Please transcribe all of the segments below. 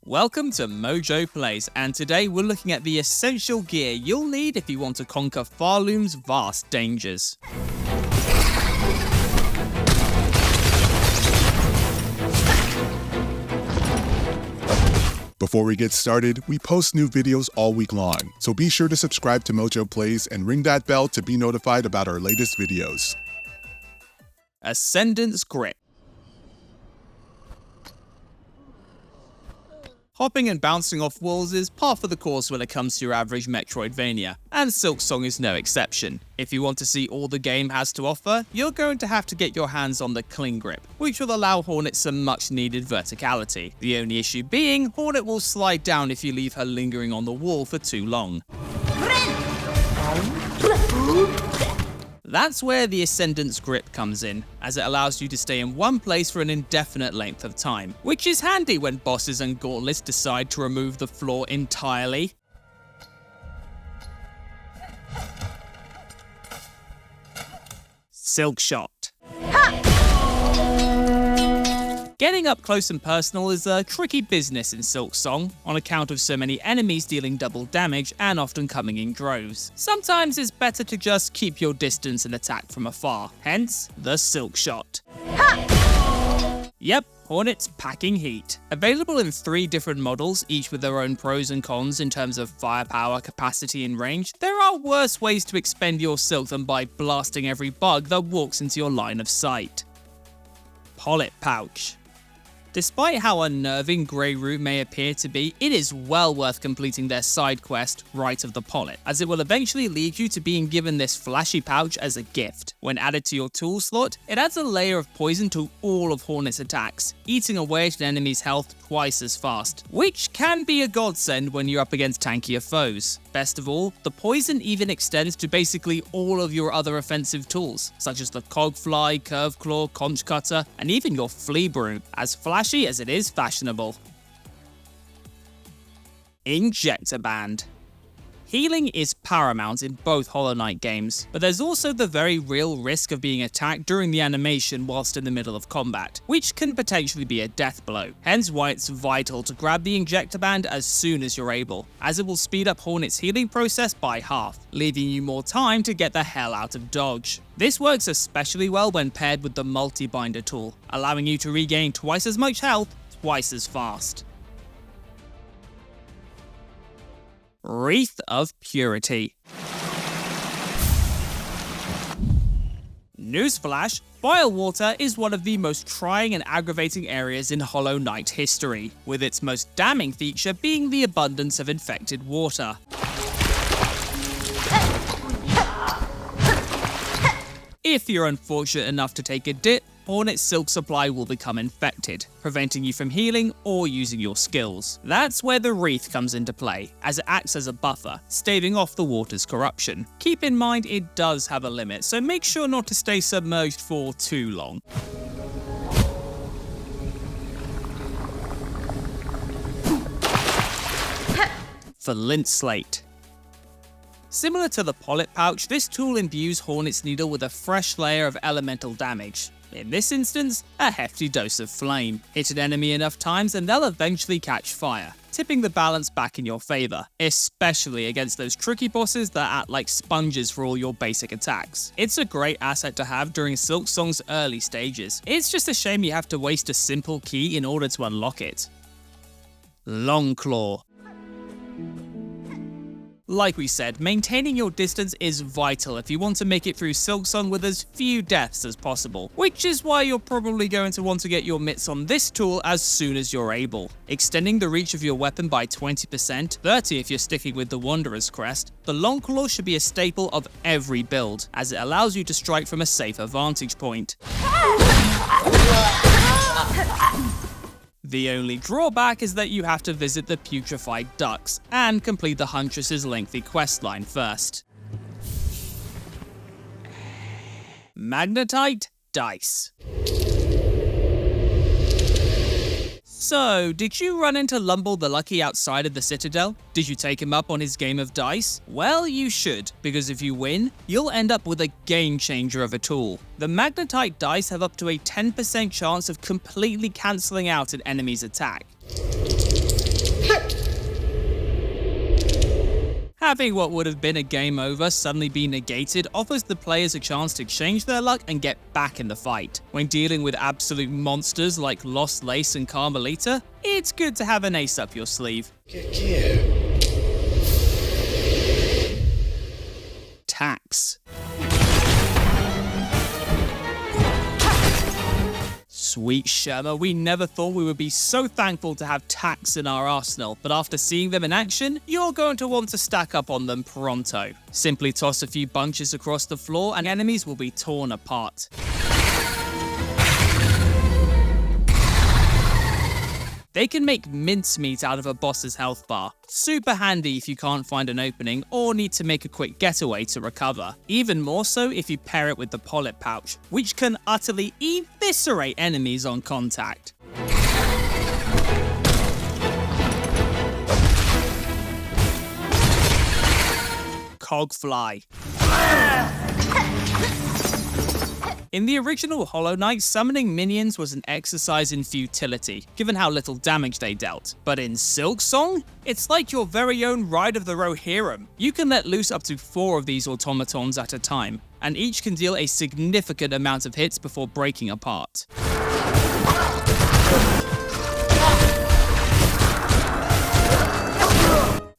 Welcome to MojoPlays, and today we're looking at the essential gear you'll need if you want to conquer Pharloom's vast dangers. Before we get started, we post new videos all week long, so be sure to subscribe to MojoPlays and ring that bell to be notified about our latest videos. Ascendant's Grip. Hopping and bouncing off walls is par for the course when it comes to your average Metroidvania, and Silksong is no exception. If you want to see all the game has to offer, you're going to have to get your hands on the Cling Grip, which will allow Hornet some much needed verticality. The only issue being, Hornet will slide down if you leave her lingering on the wall for too long. That's where the Ascendant's Grip comes in, as it allows you to stay in one place for an indefinite length of time, which is handy when bosses and gauntlets decide to remove the floor entirely. Silkshot. Getting up close and personal is a tricky business in Silksong, on account of so many enemies dealing double damage and often coming in droves. Sometimes it's better to just keep your distance and attack from afar, hence the Silkshot. Yep, Hornet's packing heat. Available in 3 different models, each with their own pros and cons in terms of firepower, capacity and range, there are worse ways to expend your silk than by blasting every bug that walks into your line of sight. Pollip Pouch. Despite how unnerving Grey Root may appear to be, it is well worth completing their side quest, Rite of the Pollip, as it will eventually lead you to being given this flashy pouch as a gift. When added to your tool slot, it adds a layer of poison to all of Hornet's attacks, eating away at an enemy's health twice as fast, which can be a godsend when you're up against tankier foes. Best of all, the poison even extends to basically all of your other offensive tools, such as the Cogfly, Curve Claw, Conch Cutter, and even your Flea Broom, as flashy as it is fashionable. Injector Band. Healing is paramount in both Hollow Knight games, but there's also the very real risk of being attacked during the animation whilst in the middle of combat, which can potentially be a death blow. Hence why it's vital to grab the Injector Band as soon as you're able, as it will speed up Hornet's healing process by half, leaving you more time to get the hell out of dodge. This works especially well when paired with the multi-binder tool, allowing you to regain twice as much health, twice as fast. Wreath of Purity. Newsflash, Firewater is one of the most trying and aggravating areas in Hollow Knight history, with its most damning feature being the abundance of infected water. If you're unfortunate enough to take a dip, Hornet's silk supply will become infected, preventing you from healing or using your skills. That's where the Wreath comes into play, as it acts as a buffer, staving off the water's corruption. Keep in mind it does have a limit, so make sure not to stay submerged for too long. Flintslate. Similar to the Pollip Pouch, this tool imbues Hornet's Needle with a fresh layer of elemental damage. In this instance, a hefty dose of flame. Hit an enemy enough times and they'll eventually catch fire, tipping the balance back in your favour, especially against those tricky bosses that act like sponges for all your basic attacks. It's a great asset to have during Silksong's early stages. It's just a shame you have to waste a simple key in order to unlock it. Longclaw. Like we said, maintaining your distance is vital if you want to make it through Silksong with as few deaths as possible, which is why you're probably going to want to get your mitts on this tool as soon as you're able. Extending the reach of your weapon by 20%, 30% if you're sticking with the Wanderer's Crest, the Longclaw should be a staple of every build, as it allows you to strike from a safer vantage point. The only drawback is that you have to visit the putrefied ducks and complete the Huntress's lengthy questline first. Magnetite Dice. So, did you run into Lumble the Lucky outside of the Citadel? Did you take him up on his game of dice? Well, you should, because if you win, you'll end up with a game changer of a tool. The Magnetite dice have up to a 10% chance of completely cancelling out an enemy's attack. Having what would have been a game over suddenly be negated offers the players a chance to change their luck and get back in the fight. When dealing with absolute monsters like Lost Lace and Carmelita, it's good to have an ace up your sleeve. Tacks. Sweet Shema, we never thought we would be so thankful to have Tacks in our arsenal, but after seeing them in action, you're going to want to stack up on them pronto. Simply toss a few bunches across the floor and enemies will be torn apart. They can make mincemeat out of a boss's health bar. Super handy if you can't find an opening or need to make a quick getaway to recover. Even more so if you pair it with the Pollip Pouch, which can utterly eviscerate enemies on contact. Cogfly. In the original Hollow Knight, summoning minions was an exercise in futility, given how little damage they dealt. But in Silksong, it's like your very own Ride of the Rohirrim. You can let loose up to 4 of these automatons at a time, and each can deal a significant amount of hits before breaking apart.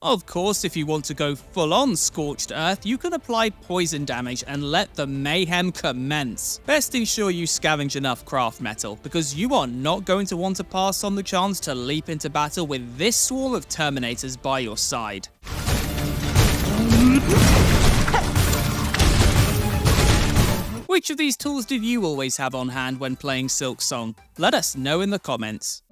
Of course, if you want to go full-on Scorched Earth, you can apply poison damage and let the mayhem commence. Best ensure you scavenge enough craft metal, because you are not going to want to pass on the chance to leap into battle with this swarm of Terminators by your side. Which of these tools did you always have on hand when playing Silksong? Let us know in the comments.